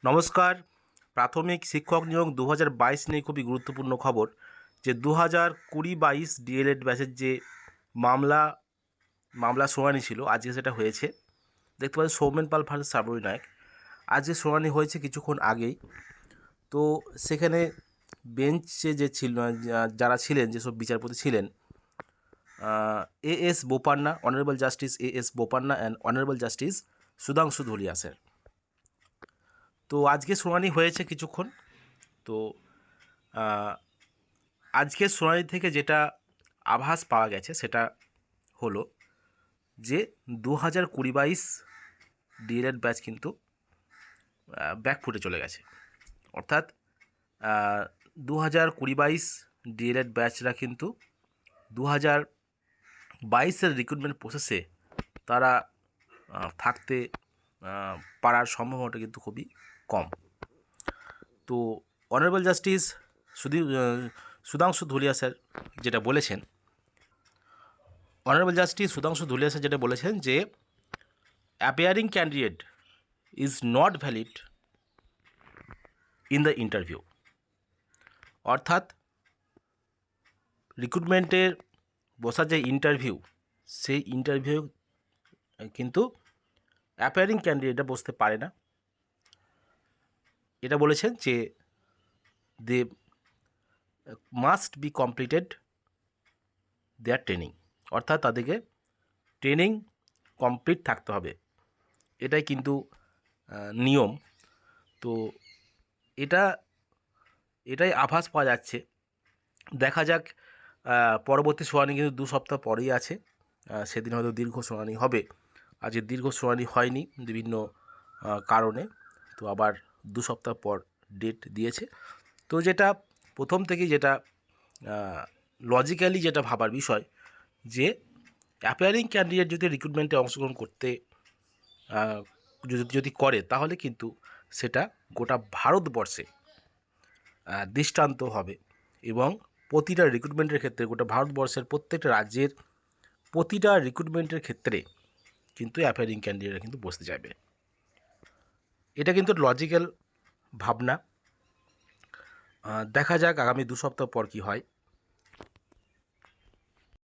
নমস্কার। প্রাথমিক শিক্ষক নিয়োগ 2022 নিয়ে খুবই গুরুত্বপূর্ণ খবর যে 2020-22 ডিএলএড ব্যাচের যে মামলা শুনানি ছিল, আজকে সেটা হয়েছে। দেখতে পাচ্ছি সৌমেন পাল ভার্সেস সাবরী নায়ক। আজকে শুনানি হয়েছে কিছুক্ষণ আগেই। তো সেখানে বেঞ্চে যে ছিল, যারা ছিলেন, যেসব বিচারপতি ছিলেন, as Bopanna, honourable justice as Bopanna and honourable justice Sudhanshu Dhulia sir. তো আজকে শুনানি হয়েছে কিছুক্ষণ। তো আজকের শুনানি থেকে যেটা আভাস পাওয়া গেছে সেটা হলো যে 2020-22 ডিএলএড ব্যাচ কিন্তু ব্যাকফুটে চলে গেছে। অর্থাৎ 2020-22 ডিএলএড ব্যাচরা কিন্তু 2022-এর রিক্রুটমেন্ট প্রসেসে তারা থাকতে পারার সম্ভাবনাটা কিন্তু খুবই কম। তো honourable justice Sudhanshu Dhulia sir যেটা বলেছেন, যেটা বলেছেন যে appearing candidate is not valid in the interview. অর্থাৎ রিক্রুটমেন্টের বসার যে ইন্টারভিউ, সেই ইন্টারভিউ কিন্তু অ্যাপিয়ারিং ক্যান্ডিডেটরা বসতে পারে না। এটা বলেছেন যে they must be completed their training. অর্থাৎ তাদেরকে ট্রেনিং কমপ্লিট থাকতে হবে, এটাই কিন্তু নিয়ম। তো এটাই আভাস পাওয়া যাচ্ছে। দেখা যাক, পরবর্তী শুনানি কিন্তু 2 সপ্তাহ পরেই আছে। সেদিন হয়তো দীর্ঘ শুনানি হবে। আজকে দীর্ঘ শুনানি হয়নি বিভিন্ন কারণে, তো আবার 2 সপ্তাহ পর ডেট দিয়েছে। তো যেটা প্রথম থেকেই যেটা লজিক্যালি যেটা ভাবার বিষয়, যে অ্যাপিয়ারিং ক্যান্ডিডেট যদি রিক্রুটমেন্টে অংশগ্রহণ করতে যদি করে, তাহলে কিন্তু সেটা গোটা ভারতবর্ষে দৃষ্টান্ত হবে এবং প্রতিটা রিক্রুটমেন্টের ক্ষেত্রে, গোটা ভারতবর্ষের প্রত্যেকটা রাজ্যের প্রতিটা রিক্রুটমেন্টের ক্ষেত্রে কিন্তু অ্যাপিয়ারিং ক্যান্ডিডেটরা কিন্তু বসতে যাবে। এটা কিন্তু লজিক্যাল ভাবনা। দেখা যাক আগামী 2 সপ্তাহ পর কী হয়।